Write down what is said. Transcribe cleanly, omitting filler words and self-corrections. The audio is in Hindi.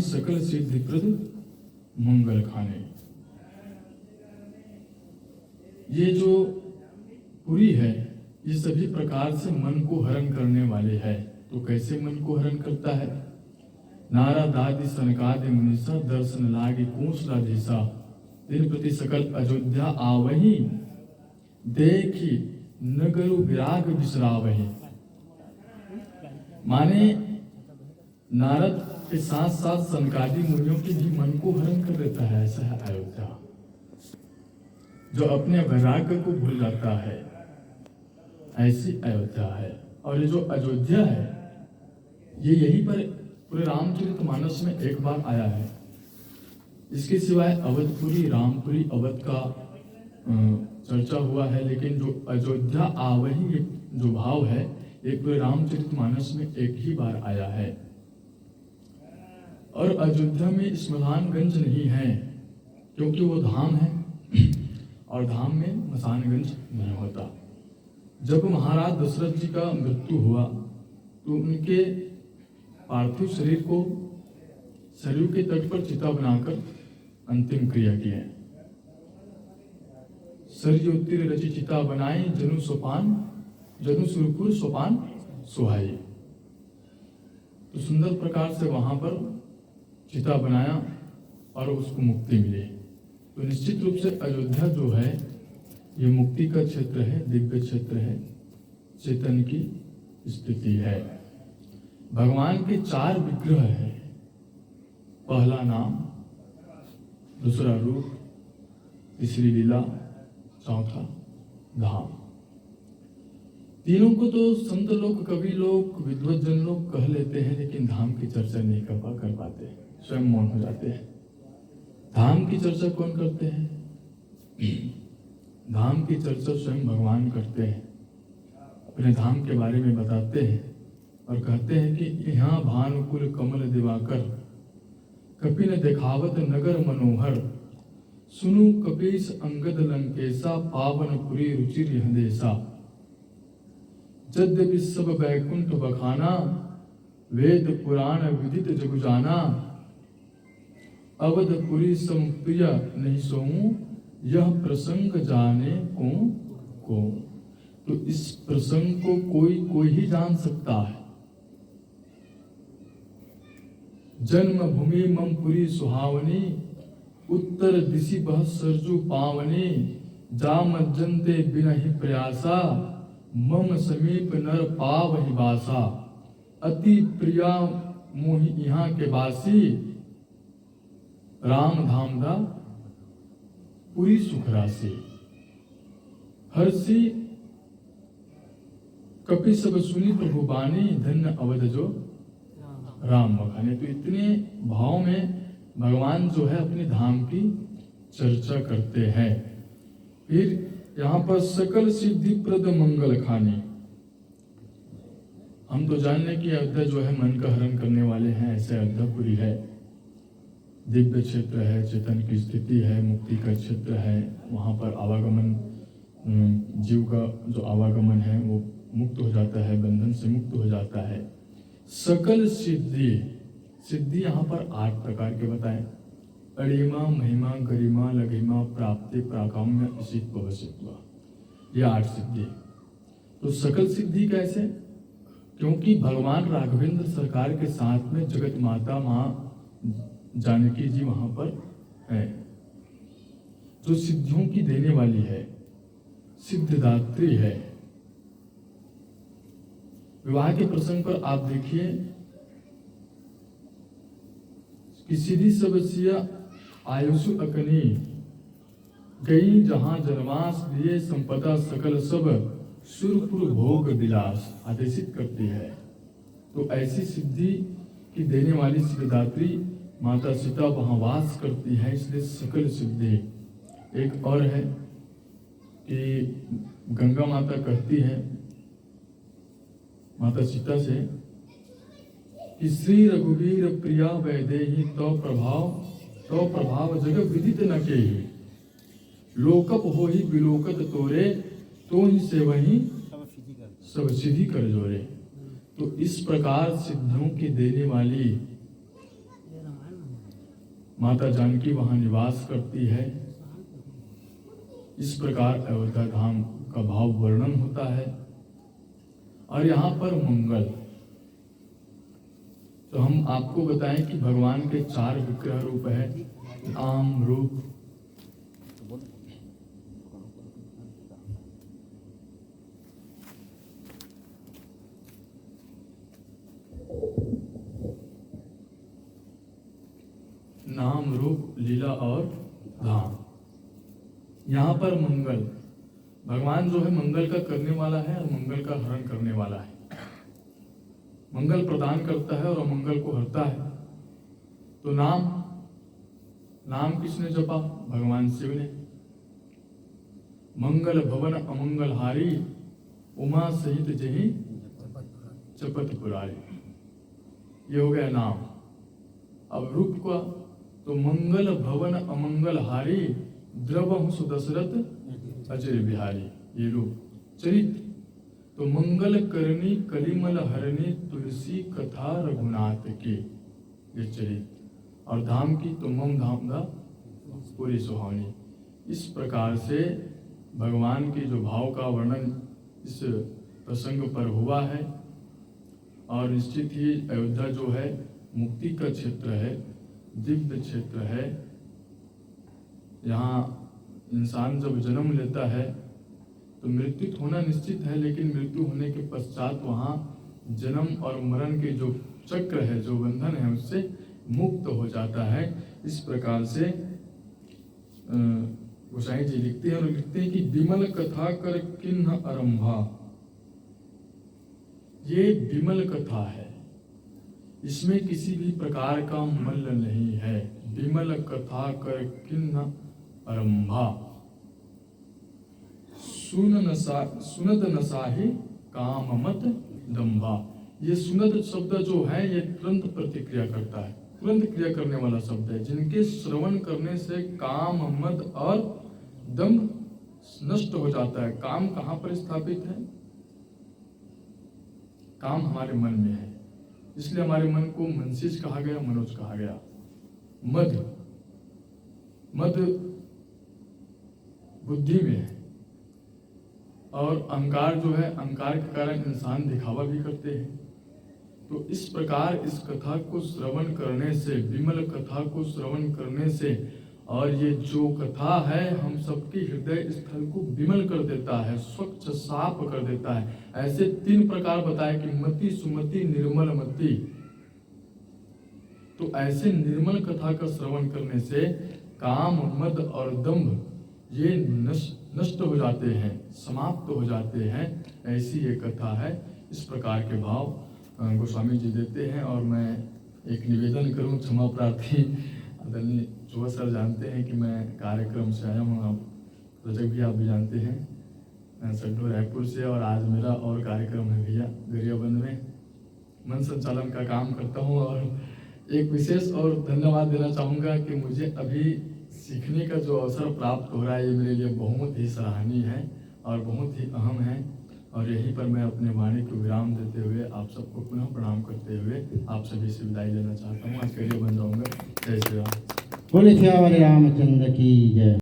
सकल सिद्धिप्रद मंगल खाने। ये जो पुरी है ये सभी प्रकार से मन को हरण करने वाले है। तो कैसे मन को हरण करता है? नारद आदि सनकादि मुनीसा दर्शन लागे कौशलाधीसा, दिन प्रति सकल अयोध्या आवही, देखी नगरु विराग विसरावही। माने नारद के साथ साथ सनकादि मुनियों के भी मन को हरण कर देता है। ऐसा है अयोध्या, जो अपने वैराग्य को भूल जाता है, ऐसी अयोध्या है। और ये जो अयोध्या है ये यहीं पर पूरे रामचरितमानस में एक बार आया है। इसके सिवाय अवधपुरी, रामपुरी, अवध का चर्चा हुआ है, लेकिन जो अयोध्या आवही जो भाव है एक पूरे रामचरितमानस में एक ही बार आया है। और अयोध्या में स्मशानगंज नहीं है क्योंकि वो धाम है और धाम में मसानगंज नहीं होता। जब महाराज दशरथ जी का मृत्यु हुआ तो उनके पार्थिव शरीर को सरयू के तट पर चिता बनाकर अंतिम क्रिया की है। सरयू तीर रचि चिता बनाई, जनु सुरपुर सोपान सुहाई। तो सुंदर प्रकार से वहां पर चिता बनाया और उसको मुक्ति मिली। तो निश्चित रूप से अयोध्या जो है ये मुक्ति का क्षेत्र है, दिव्य क्षेत्र है, चेतन की स्थिति है। भगवान के 4 विग्रह है, पहला नाम, दूसरा रूप, तीसरी लीला, चौथा धाम। तीनों को तो संत लोग, कवि लोग, विद्वज्जन लोग कह लेते हैं, लेकिन धाम की चर्चा नहीं कर पाते, स्वयं मौन हो जाते हैं। धाम की चर्चा कौन करते हैं? धाम की चर्चा स्वयं भगवान करते हैं, अपने धाम के बारे में बताते हैं और कहते हैं कि यहाँ भानुकुल कमल दिवाकर, कपिन देखावत नगर मनोहर, सुनु कपीस अंगद लंकेशा, पावन पुरी रुचिर यह देसा। यद्यपि सब वैकुंठ बखाना, वेद पुराण विदित जग जाना, अवधपुरी समप्रिय नहीं सोऊं, यह प्रसंग जाने को। तो इस प्रसंग को कोई ही जान सकता है। जन्मभूमि मम पुरी सुहावनी, उत्तर दिशि बह सरजू पावनी, जाम जनते बिना ही प्रयासा, मम समीप नर पावहि बासा। अति प्रिया मोहि यहाँ के बासी, राम धाम दा पूरी सुखरासी। हर्षि कपि सब सुनी प्रभु बानी, धन्य अवध जो राम बखाने। तो इतने भाव में भगवान जो है अपने धाम की चर्चा करते हैं। फिर यहाँ पर सकल सिद्धि प्रद मंगल खाने। हम तो जान लें कि अयोध्या जो है मन का हरण करने वाले हैं, ऐसे अयोध्यापुरी है, दिव्य क्षेत्र है, चेतन की स्थिति है, मुक्ति का क्षेत्र है। वहाँ पर आवागमन, जीव का जो आवागमन है वो मुक्त हो जाता है, बंधन से मुक्त हो जाता है। सकल सिद्धि यहाँ पर 8 प्रकार के बताएं। अड़िमा, महिमा, गरिमा, लघिमा, प्राप्ति, प्राकाम्य, इसित, भवसित्व, ये 8 सिद्धि। तो सकल सिद्धि कैसे? क्योंकि भगवान राघवेंद्र सरकार के साथ में जगत माता माँ जानकी जी वहां पर है, जो सिद्धियों की देने वाली है, सिद्धदात्री है। विवाह के प्रसंग पर आप देखिए कि सिद्धि सबसिया आयुषु अकनी, गई जहां जनवास दिए, संपदा सकल सब, सुरपुर भोग विलास, आदेशित करती है। तो ऐसी सिद्धि की देने वाली सिद्धदात्री माता सीता वहां वास करती है, इसलिए सकल सिद्धि। एक और है कि गंगा माता कहती है माता सीता से कि श्री रघुवीर प्रिया वैदेही तो प्रभाव जगत विदित न केहि, लोकप हो ही विलोकत तोरे, तो ही से वही सब सिद्धि कर जोरे। तो इस प्रकार सिद्धियों की देने वाली माता जानकी वहाँ निवास करती है। इस प्रकार अयोध्या धाम का भाव वर्णन होता है। और यहाँ पर मंगल, तो हम आपको बताएं कि भगवान के 4 विग्रह रूप है, नाम रूप, नाम रूप, लीला और धाम। यहाँ पर मंगल, भगवान जो है मंगल का करने वाला है और मंगल का हरण करने वाला है। मंगल प्रदान करता है और अमंगल को हरता है। तो नाम किसने जपा? भगवान शिव ने। मंगल भवन अमंगल हारी, उमा सहित जही चपत पुरारी। ये हो गया नाम। अब रूप का, तो मंगल भवन अमंगल हारी, द्रवहु सुदशरथ अजय बिहारी, ये रूप। चरित्र, तो मंगल करनी कलिमल हरणी, तुलसी कथा रघुनाथ के, ये चरित्र। और धाम की, तो मम धाम दा पूरी सुहावनी। इस प्रकार से भगवान के जो भाव का वर्णन इस प्रसंग पर हुआ है। और निश्चित ही अयोध्या जो है मुक्ति का क्षेत्र है, दिव्य क्षेत्र है। यहाँ इंसान जब जन्म लेता है तो मृत्यु होना निश्चित है, लेकिन मृत्यु होने के पश्चात वहाँ जन्म और मरण के जो चक्र है, जो बंधन है, उससे मुक्त हो जाता है। इस प्रकार से गोसाई जी लिखते हैं, और लिखते हैं कि विमल कथा कर किन्ह आरंभा। ये विमल कथा है, इसमें किसी भी प्रकार का मल नहीं है। विमल कथा कर किन्ह आरंभा, सुनत नसाहि काम मत दंभा। ये सुनत शब्द जो है ये तुरंत प्रतिक्रिया करता है, तुरंत क्रिया करने वाला शब्द है। जिनके श्रवण करने से काम मद और दंभ नष्ट हो जाता है। काम कहाँ पर स्थापित है? काम हमारे मन में है, इसलिए हमारे मन को मनसीज कहा गया, मनोज कहा गया। मद बुद्धि में है, और अहंकार जो है, अहंकार के कारण इंसान दिखावा भी करते हैं। तो इस प्रकार इस कथा को श्रवण करने से, विमल कथा को श्रवण करने से, और ये जो कथा है हम सबके हृदय स्थल को विमल कर देता है, स्वच्छ साफ कर देता है। ऐसे 3 प्रकार बताए कि मति, सुमति, निर्मल मति। तो ऐसे निर्मल कथा का श्रवण करने से काम, मद और दंभ ये नष्ट हो जाते हैं, समाप्त हो जाते हैं। ऐसी ये कथा है। इस प्रकार के भाव गोस्वामी जी देते हैं। और मैं एक निवेदन करूं, क्षमा प्रार्थी आदरणीय चौबा सर जानते हैं कि मैं कार्यक्रम से आया हूं, आप रजक भी आप भी जानते हैं, सड्डो रायपुर से। और आज मेरा और कार्यक्रम है भैया गरियाबंद में, मन संचालन का काम करता हूं। और एक विशेष और धन्यवाद देना चाहूँगा कि मुझे अभी सीखने का जो अवसर प्राप्त हो रहा है, ये मेरे लिए बहुत ही सराहनीय है और बहुत ही अहम है। और यहीं पर मैं अपने वाणी को विराम देते हुए आप सबको पुनः प्रणाम करते हुए आप सभी से विदाई लेना चाहता हूँ। आज के लिए बन जाऊँगा। जय श्री राम। बोले श्याम रामचंद्र की जय।